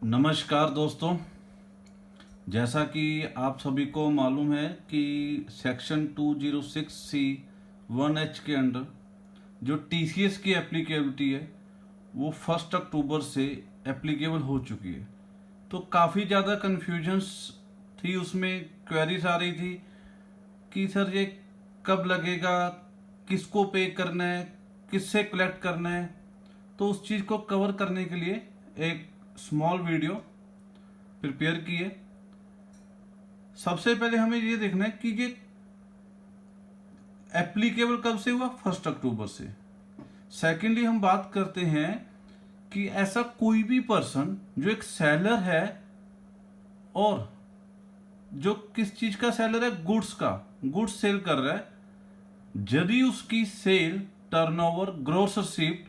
नमस्कार दोस्तों। जैसा कि आप सभी को मालूम है कि सेक्शन 206C 1H के अंडर जो टीसीएस की एप्लीकेबिलिटी है वो 1 अक्टूबर से एप्लीकेबल हो चुकी है। तो काफ़ी ज़्यादा कन्फ्यूजन्स थी, उसमें क्वेरीज आ रही थी कि सर ये कब लगेगा, किसको पे करना है, किससे कलेक्ट करना है। तो उस चीज़ को कवर करने के लिए एक स्मॉल वीडियो प्रिपेयर की है। सबसे पहले हमें ये देखना है कि ये एप्लीकेबल कब से हुआ, 1 अक्टूबर से। सेकेंडली हम बात करते हैं कि ऐसा कोई भी पर्सन जो एक सेलर है और जो किस चीज का सेलर है, गुड्स का, गुड्स सेल कर रहा है, यदि उसकी sale turnover gross receipt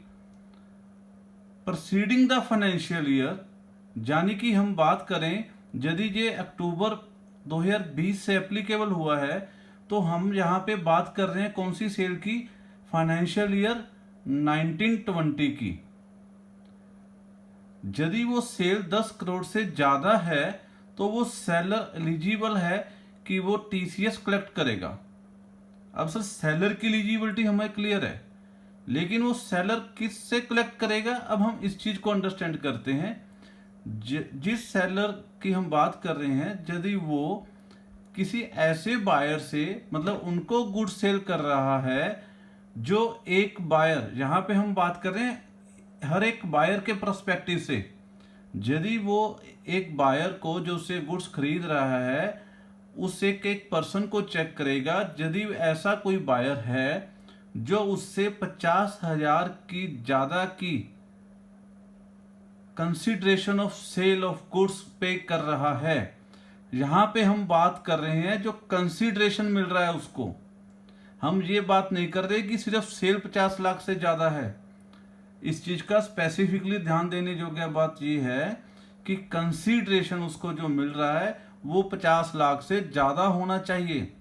proceeding the financial year, यानी कि हम बात करें यदि ये अक्टूबर 2020 से एप्लीकेबल हुआ है तो हम यहाँ पे बात कर रहे हैं कौन सी सेल की, फाइनेंशियल ईयर 1920 की। यदि वो सेल 10 करोड़ से ज्यादा है तो वो सेलर एलिजिबल है कि वो टीसीएस कलेक्ट करेगा। अब सर सेलर की एलिजिबिलिटी हमें क्लियर है, लेकिन वो सेलर किस से कलेक्ट करेगा, अब हम इस चीज को अंडरस्टैंड करते हैं। जिस सेलर की हम बात कर रहे हैं, यदि वो किसी ऐसे बायर से, मतलब उनको गुड्स सेल कर रहा है जो एक बायर, यहां पे हम बात कर रहे हैं हर एक बायर के पर्सपेक्टिव से, यदि वो एक बायर को जो उससे गुड्स खरीद रहा है उस एक पर्सन को चेक करेगा, यदि ऐसा कोई बायर है जो उससे 50,000 की ज्यादा की consideration of sale of goods पे कर रहा है। यहां पे हम बात कर रहे हैं जो कंसिडरेशन मिल रहा है उसको, हम ये बात नहीं कर रहे कि सिर्फ सेल 50 लाख से ज्यादा है। इस चीज का स्पेसिफिकली ध्यान देने योग्य बात यह है कि कंसिडरेशन उसको जो मिल रहा है वो 50 लाख से ज्यादा होना चाहिए।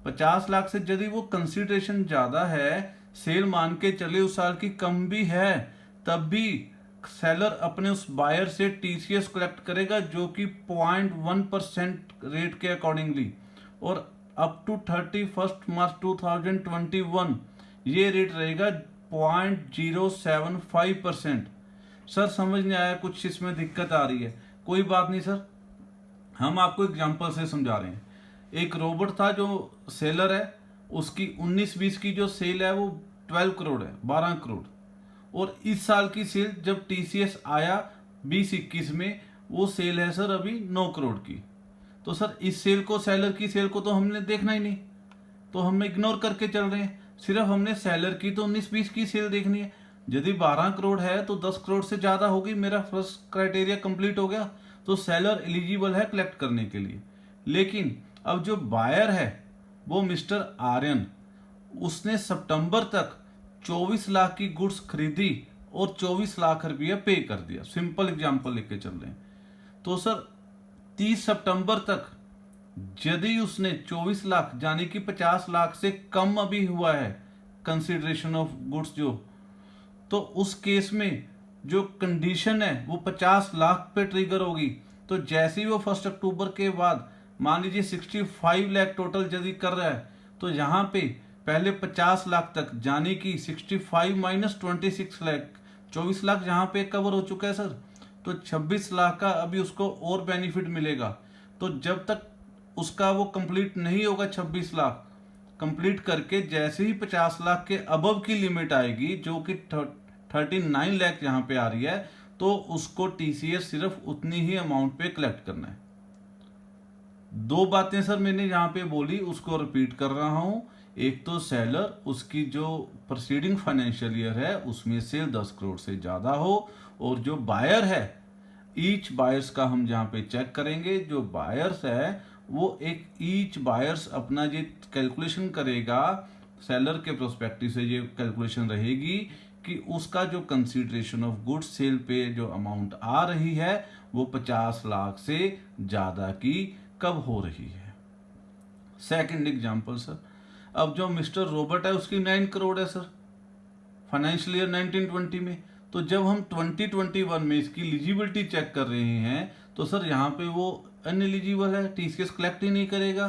50 लाख से यदि वो कंसिडरेशन ज्यादा है, सेल मान के चले उस साल की कम भी है, तब भी सेलर अपने उस बायर से टीसीएस कलेक्ट करेगा जो कि 0.1% रेट के अकॉर्डिंगली, और अप टू 31 मार्च 2021 ये रेट रहेगा 0.075%। सर समझ नहीं आया, कुछ इसमें दिक्कत आ रही है, कोई बात नहीं सर, हम आपको एग्जांपल से समझा रहे हैं। एक रोबोट था जो सेलर है, उसकी 19-20 की जो सेल है वो 12 करोड़ है, 12 करोड़, और इस साल की सेल जब टीसीएस आया 2021 में, वो सेल है सर अभी 9 करोड़ की। तो सर इस सेल को, सेलर की सेल को तो हमने देखना ही नहीं, तो हम इग्नोर करके चल रहे हैं, सिर्फ हमने सेलर की तो 19-20 की सेल देखनी है। यदि 12 करोड़ है तो 10 करोड़ से ज्यादा होगी, मेरा फर्स्ट क्राइटेरिया कंप्लीट हो गया, तो सेलर एलिजिबल है कलेक्ट करने के लिए। लेकिन अब जो बायर है वो मिस्टर आर्यन, उसने सितंबर तक 24 लाख की गुड्स खरीदी और 24 लाख रुपया पे कर दिया। सिंपल एग्जांपल लेके चल रहे हैं, तो सर 30 सितंबर तक यदि उसने 24 लाख यानी कि 50 लाख से कम अभी हुआ है कंसिडरेशन ऑफ गुड्स जो, तो उस केस में जो कंडीशन है वो 50 लाख पे ट्रिगर होगी। तो जैसे ही वो 1 अक्टूबर के बाद मान लीजिए 65 लाख टोटल यदि कर रहा है, तो यहाँ पे पहले 50 लाख तक यानी कि 65 माइनस 26 लाख, 24 लाख यहाँ पे कवर हो चुका है सर, तो 26 लाख का अभी उसको और बेनिफिट मिलेगा। तो जब तक उसका वो कंप्लीट नहीं होगा 26 लाख कंप्लीट करके, जैसे ही 50 लाख के अबव की लिमिट आएगी जो कि 39 लाख यहाँ पे आ रही है, तो उसको टीसीएस सिर्फ उतनी ही अमाउंट पे कलेक्ट करना है। दो बातें सर मैंने यहाँ पे बोली, उसको रिपीट कर रहा हूं। एक तो सेलर, उसकी जो प्रोसीडिंग फाइनेंशियल ईयर है उसमें सेल 10 करोड़ से ज्यादा हो, और जो बायर है, ईच बायर्स का हम जहाँ पे चेक करेंगे, जो बायर्स है वो एक ईच बायर्स अपना ये कैलकुलेशन करेगा, सेलर के प्रोस्पेक्टिव से ये कैलकुलेशन रहेगी कि उसका जो कंसीडरेशन ऑफ गुड्स सेल पे जो अमाउंट आ रही है वो 50 लाख से ज्यादा की कब हो रही है। सेकंड एग्जांपल सर, अब जो मिस्टर रॉबर्ट है उसकी 9 करोड़ है सर फाइनेंशियल ईयर 1920 में, तो जब हम 2021 में इसकी एलिजिबिलिटी चेक कर रहे हैं तो सर यहाँ पे वो अनएलिजिबल है, टीसीएस कलेक्ट ही नहीं करेगा।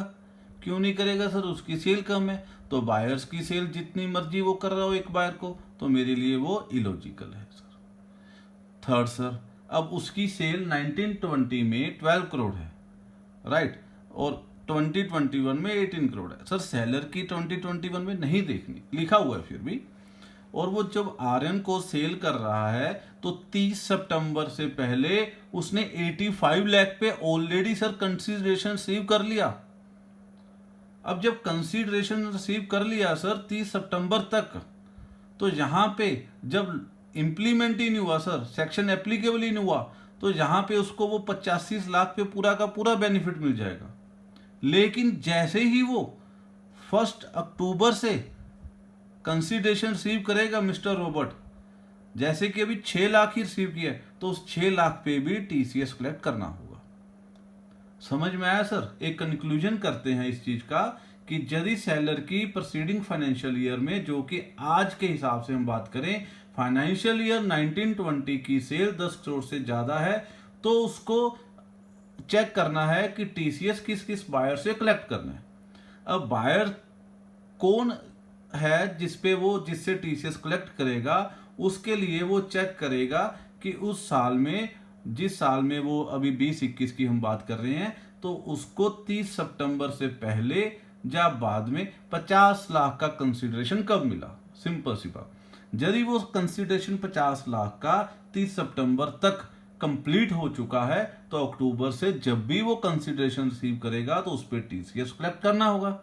क्यों नहीं करेगा सर? उसकी सेल कम है, तो बायर्स की सेल जितनी मर्जी वो कर रहा हो एक बायर को, तो मेरे लिए वो इलॉजिकल है सर। थर्ड सर, अब उसकी सेल 1920 में 12 करोड़ है, राइट, और 2021 में 18 करोड़ है। सर सेलर की 2021 में नहीं देखनी, लिखा हुआ है फिर भी, और वो जब आर्यन को सेल कर रहा है तो 30 सितंबर से पहले उसने 85 लाख पे ऑलरेडी सर कंसीडरेशन रिसीव कर लिया। अब जब कंसीडरेशन रिसीव कर लिया सर 30 सितंबर तक, तो यहां पे जब इंप्लीमेंट ही नहीं हुआ सर, सेक्शन एप्लीकेबल ही नहीं हुआ, तो यहां पे उसको वो 85 लाख पे पूरा का पूरा बेनिफिट मिल जाएगा। लेकिन जैसे ही वो 1 अक्टूबर से कंसीडरेशन रिसीव करेगा मिस्टर रॉबर्ट, जैसे कि अभी 6 लाख ही रिसीव किया है, तो उस 6 लाख पे भी टीसीएस कलेक्ट करना होगा। समझ में आया सर? एक कंक्लूजन करते हैं इस चीज का कि यदि सेलर की प्रोसीडिंग फाइनेंशियल ईयर में, जो कि आज के हिसाब से हम बात करें, फाइनेंशियल ईयर 1920 की सेल 10 करोड़ से ज्यादा है, तो उसको चेक करना है कि टीसीएस किस किस बायर से कलेक्ट करना है। अब बायर कौन है जिससे टीसीएस कलेक्ट करेगा, उसके लिए वो चेक करेगा कि उस साल में, जिस साल में वो अभी 2021 की हम बात कर रहे हैं, तो उसको 30 सितंबर से पहले या बाद में 50 लाख का कंसीडरेशन कब मिला। सिंपल सी बात, यदि वो कंसीडरेशन 50 लाख का 30 सितंबर तक कंप्लीट हो चुका है, तो अक्टूबर से जब भी वो कंसीडरेशन रिसीव करेगा तो उस पर टीसीएस कलेक्ट करना होगा।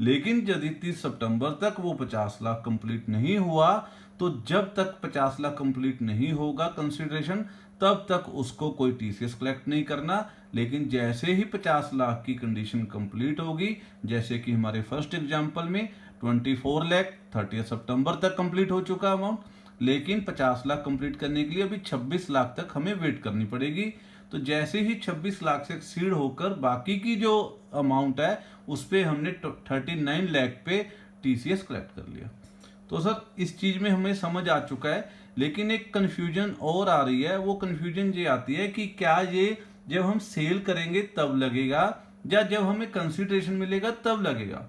लेकिन यदि 30 सितंबर तक वो 50 लाख कंप्लीट नहीं हुआ, तो जब तक 50 लाख कंप्लीट नहीं होगा कंसीडरेशन, तब तक उसको कोई टीसीएस कलेक्ट नहीं करना। लेकिन जैसे ही 50 लाख की कंडीशन कंप्लीट होगी, जैसे कि हमारे फर्स्ट एग्जांपल में 24 लाख 30 सितंबर तक कंप्लीट हो चुका अमाउंट, लेकिन 50 लाख कंप्लीट करने के लिए अभी 26 लाख तक हमें वेट करनी पड़ेगी। तो जैसे ही 26 लाख से एक्सीड होकर बाकी की जो अमाउंट है उस पे हमने 39 लाख पे टीसीएस कलेक्ट कर लिया। तो सर इस चीज में हमें समझ आ चुका है, लेकिन एक कंफ्यूजन और आ रही है। वो कंफ्यूजन ये आती है कि क्या ये जब हम सेल करेंगे तब लगेगा या जब हमें कंसीडरेशन मिलेगा तब लगेगा।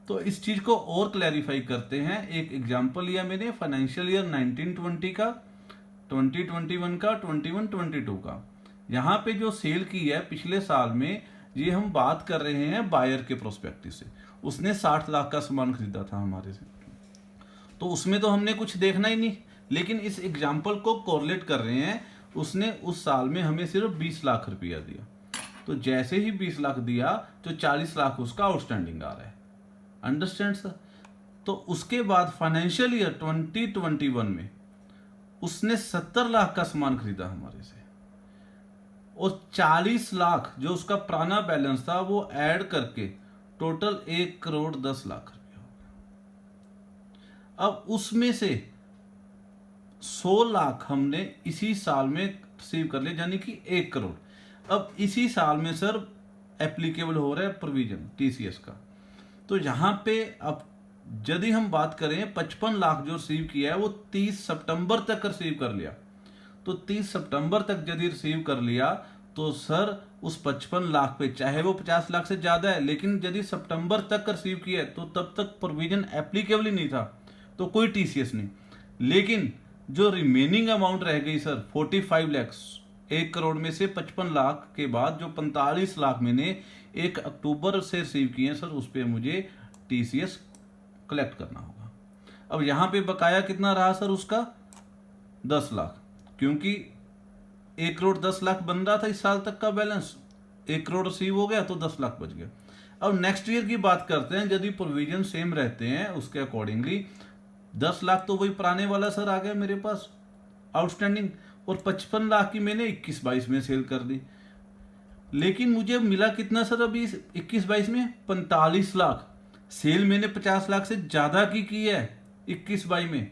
तो इस चीज को और क्लैरिफाई करते हैं। एक एग्जांपल लिया मैंने फाइनेंशियल ईयर 1920 का, 2021 का, 21-22 का। यहाँ पे जो सेल की है पिछले साल में, ये हम बात कर रहे हैं बायर के प्रोस्पेक्टिव से। उसने 60 लाख का सामान खरीदा था हमारे से, तो उसमें तो हमने कुछ देखना ही नहीं। लेकिन इस एग्जाम्पल को कोरिलेट कर रहे हैं, उसने उस साल में हमें सिर्फ 20 लाख रुपया दिया, तो जैसे ही 20 लाख दिया तो 40 लाख उसका आउटस्टैंडिंग आ रहा है। Understand sir? तो उसके बाद फाइनेंशियल ईयर 2021 में उसने 70 लाख का सामान खरीदा हमारे से, और 40 लाख जो उसका पुराना बैलेंस था वो ऐड करके टोटल 1 करोड़ 10 लाख रुपया हो गया। अब उसमें से 100 लाख हमने इसी साल में रिसीव कर लिया, यानी कि 1 करोड़। अब इसी साल में सर एप्लीकेबल हो रहा है प्रोविजन टीसीएस का। तो यहां पे अब यदि हम बात करें 55 लाख जो रिसीव किया है वो 30 सितंबर तक रिसीव कर लिया, तो 30 सितंबर तक यदि रिसीव कर लिया तो सर उस 55 लाख पे, चाहे वो 50 लाख से ज्यादा है, लेकिन यदि सितंबर तक रिसीव किया है तो तब तक प्रोविजन एप्लीकेबल ही नहीं था, तो कोई टीसीएस नहीं। लेकिन जो रिमेनिंग अमाउंट रह गई सर 45 लाख, 1 करोड़ में से 55 लाख के बाद जो 45 लाख मैंने 1 अक्टूबर से रिसीव किए हैं सर, उस पर मुझे टीसीएस कलेक्ट करना होगा। अब यहां पे बकाया कितना रहा सर उसका 10 लाख, क्योंकि 1 करोड़ 10 लाख बन रहा था इस साल तक का बैलेंस, 1 करोड़ रिसीव हो गया तो 10 लाख बच गया। अब नेक्स्ट ईयर की बात करते हैं, यदि प्रोविजन सेम रहते हैं उसके अकॉर्डिंगली 10 लाख तो वही पुराने वाला सर आ गया मेरे पास आउटस्टैंडिंग, और 55 लाख की मैंने 21-22 में सेल कर दी। लेकिन मुझे मिला कितना सर अभी 21-22 में 45 लाख। सेल मैंने 50 लाख से ज्यादा की है 21-22 में,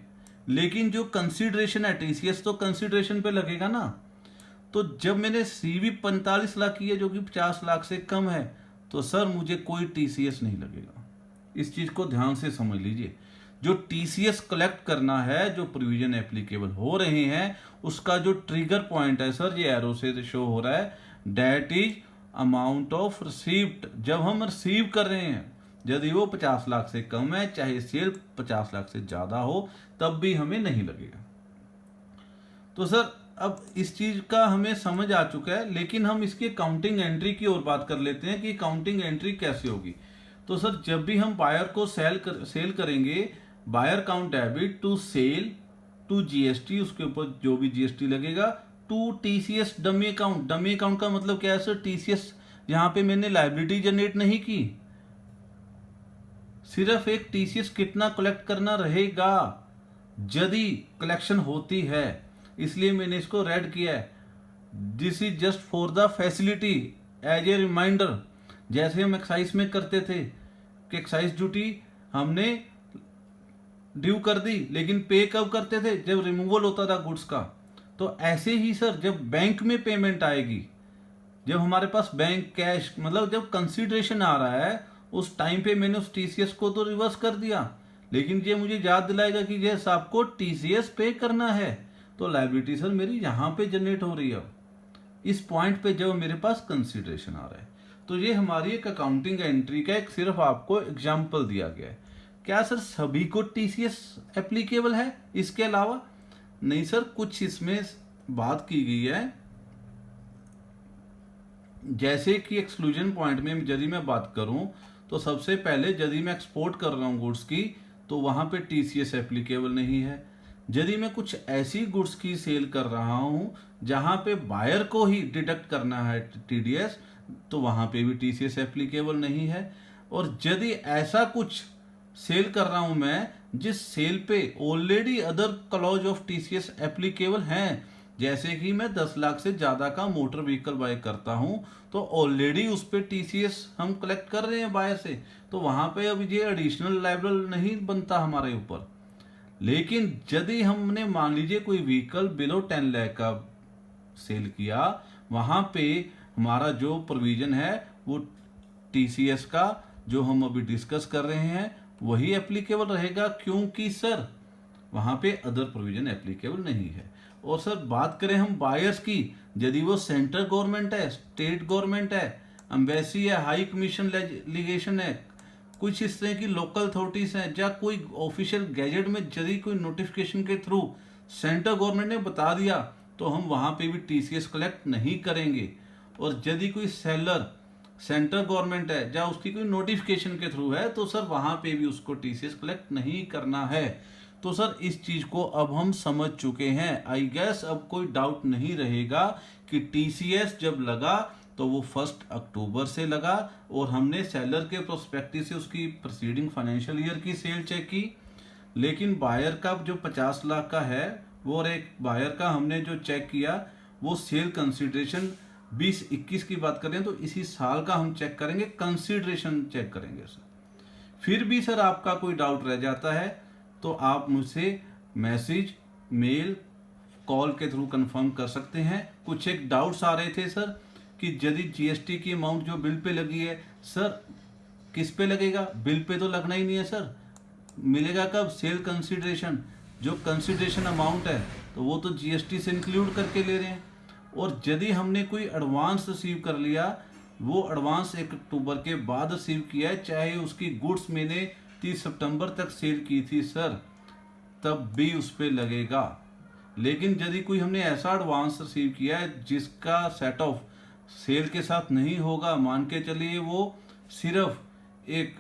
लेकिन जो कंसीडरेशन है टीसीएस तो कंसीडरेशन पे लगेगा ना। तो जब मैंने सीवी 45 लाख की है जो कि 50 लाख से कम है, तो सर मुझे कोई टीसीएस नहीं लगेगा। इस चीज को ध्यान से समझ लीजिए। जो टीसीएस कलेक्ट करना है, जो प्रोविजन एप्लीकेबल हो रहे हैं, उसका जो ट्रिगर पॉइंट है सर, ये एरो से शो हो रहा है, date is amount of received. जब हम रिसीव कर रहे हैं, यदि वो 50 लाख से कम है, चाहे सेल 50 लाख से ज्यादा हो, तब भी हमें नहीं लगेगा। तो सर अब इस चीज का हमें समझ आ चुका है, लेकिन हम इसकी काउंटिंग एंट्री की ओर बात कर लेते हैं कि काउंटिंग एंट्री कैसे होगी। तो सर जब भी हम बायर को सेल करेंगे, buyer count debit to sale to GST, उसके ऊपर जो भी जीएसटी लगेगा, to TCS dummy account. Dummy account का मतलब क्या है सर? टीसीएस यहां पे मैंने लायबिलिटी जनरेट नहीं की, सिर्फ एक टीसीएस कितना कलेक्ट करना रहेगा यदि कलेक्शन होती है, इसलिए मैंने इसको रेड किया है। This is just for the facility, as a reminder. जैसे हम एक्साइज में करते थे कि एक्साइज ड्यूटी हमने ड्यू कर दी, लेकिन पे कब करते थे? जब रिमूवल होता था गुड्स का। तो ऐसे ही सर जब बैंक में पेमेंट आएगी, जब हमारे पास बैंक कैश, मतलब जब कंसीडरेशन आ रहा है, उस टाइम पे मैंने उस टीसीएस को तो रिवर्स कर दिया, लेकिन ये मुझे याद दिलाएगा कि ये आपको टीसीएस पे करना है, तो लायबिलिटी सर मेरी यहां पे जनरेट हो रही है इस पॉइंट पे जब मेरे पास कंसीडरेशन आ रहा है। तो ये हमारी एक अकाउंटिंग एंट्री का एक सिर्फ आपको एग्जाम्पल दिया गया है। क्या सर सभी को टीसीएस एप्लीकेबल है इसके अलावा? नहीं सर, कुछ इसमें बात की गई है। जैसे कि एक्सक्लूजन पॉइंट में यदि मैं बात करूं, तो सबसे पहले यदि मैं एक्सपोर्ट कर रहा हूं गुड्स की, तो वहां पे टीसीएस एप्लीकेबल नहीं है। यदि मैं कुछ ऐसी गुड्स की सेल कर रहा हूं जहां पे बायर को ही डिडक्ट करना है टीडीएस, तो वहां पे भी टीसीएस एप्लीकेबल नहीं है। और यदि ऐसा कुछ सेल कर रहा हूं मैं जिस सेल पे already other clause of TCS applicable हैं, जैसे कि मैं 10 लाख से ज्यादा का मोटर व्हीकल बाय करता हूं, तो ऑलरेडी उस पे टीसीएस हम कलेक्ट कर रहे हैं बायर से, तो वहां पे अब ये एडिशनल लायबल नहीं बनता हमारे ऊपर। लेकिन यदि हमने मान लीजिए कोई व्हीकल बिलो 10 लाख का सेल किया, वहां पे हमारा जो प्रोविजन है वो टीसीएस का जो हम अभी डिस्कस कर रहे हैं वही एप्लीकेबल रहेगा, क्योंकि सर वहां पे अदर प्रोविजन एप्लीकेबल नहीं है। और सर बात करें हम बायर्स की, यदि वो सेंट्रल गवर्नमेंट है, स्टेट गवर्नमेंट है, एम्बेसी है, हाई कमीशन लीगेशन है, कुछ इस तरह की लोकल अथॉरिटीज हैं, या कोई ऑफिशियल गैजेट में यदि कोई नोटिफिकेशन के थ्रू सेंट्रल गवर्नमेंट ने बता दिया, तो हम वहां पे भी टीसीएस कलेक्ट नहीं करेंगे। और यदि कोई सेलर सेंट्रल गवर्नमेंट है या उसकी कोई नोटिफिकेशन के थ्रू है, तो सर वहां पे भी उसको टीसीएस कलेक्ट नहीं करना है। तो सर इस चीज को अब हम समझ चुके हैं। आई गेस अब कोई डाउट नहीं रहेगा कि टीसीएस जब लगा तो वो 1 अक्टूबर से लगा, और हमने सेलर के प्रोस्पेक्टिव से उसकी प्रीसीडिंग फाइनेंशियल ईयर की सेल चेक की। लेकिन बायर का जो 50 लाख का है वो, और एक बायर का हमने जो चेक किया वो सेल कंसिडरेशन 2021 की बात करें तो इसी साल का हम चेक करेंगे, कंसिडरेशन चेक करेंगे सर। फिर भी सर आपका कोई डाउट रह जाता है तो आप मुझसे मैसेज, मेल, कॉल के थ्रू कंफर्म कर सकते हैं। कुछ एक डाउट्स आ रहे थे सर कि यदि जीएसटी की अमाउंट जो बिल पे लगी है, सर किस पे लगेगा? बिल पे तो लगना ही नहीं है सर, मिलेगा कब? Sale consideration. जो कंसिडरेशन अमाउंट है तो वो तो जीएसटी से इंक्लूड करके ले रहे हैं। और यदि हमने कोई एडवांस रिसीव कर लिया, वो एडवांस 1 अक्टूबर के बाद रिसीव किया है, चाहे उसकी गुड्स मैंने 30 सितंबर तक सेल की थी सर, तब भी उस पर लगेगा। लेकिन यदि कोई हमने ऐसा एडवांस रिसीव किया है जिसका सेट ऑफ सेल के साथ नहीं होगा, मान के चलिए वो सिर्फ एक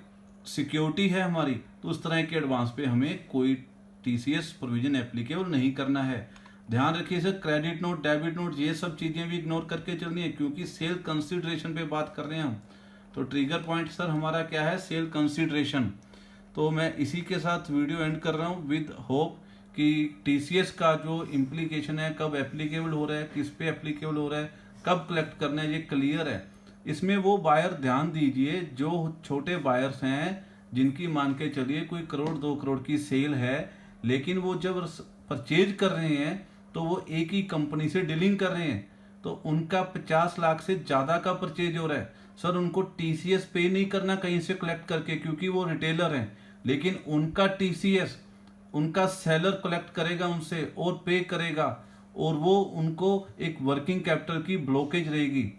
सिक्योरिटी है हमारी, तो उस तरह के एडवांस पे हमें कोई टीसीएस प्रोविजन एप्लीकेबल नहीं करना है। ध्यान रखिए sir, credit note, debit note, ये सब चीजें भी इग्नोर करके चलनी है, क्योंकि सेल कंसिडरेशन पे बात कर रहे हैं हम। तो ट्रिगर पॉइंट सर हमारा क्या है? Sale consideration. तो मैं इसी के साथ वीडियो एंड कर रहा हूँ विद होप कि टीसीएस का जो इम्प्लीकेशन है, कब एप्लीकेबल हो रहा है, किस पे एप्लीकेबल हो रहा है, कब कलेक्ट करना है, ये क्लियर है। इसमें वो बायर ध्यान दीजिए जो छोटे बायर्स हैं, जिनकी मान के चलिए कोई 1 करोड़ 2 करोड़ की सेल है, लेकिन वो जब परचेज कर रहे हैं तो वो एक ही कंपनी से डीलिंग कर रहे हैं, तो उनका 50 लाख से ज्यादा का परचेज हो रहा है, सर उनको टीसीएस पे नहीं करना कहीं से कलेक्ट करके, क्योंकि वो रिटेलर हैं। लेकिन उनका टीसीएस उनका सेलर कलेक्ट करेगा उनसे और पे करेगा, और वो उनको एक वर्किंग कैपिटल की ब्लॉकेज रहेगी।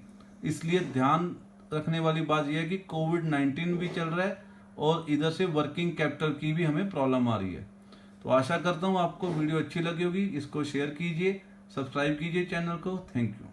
इसलिए ध्यान रखने वाली बात यह है कि कोविड-19 भी चल रहा है और इधर से वर्किंग कैपिटल की भी हमें प्रॉब्लम आ रही है। तो आशा करता हूँ आपको वीडियो अच्छी लगी होगी। इसको शेयर कीजिए, सब्सक्राइब कीजिए चैनल को। Thank you.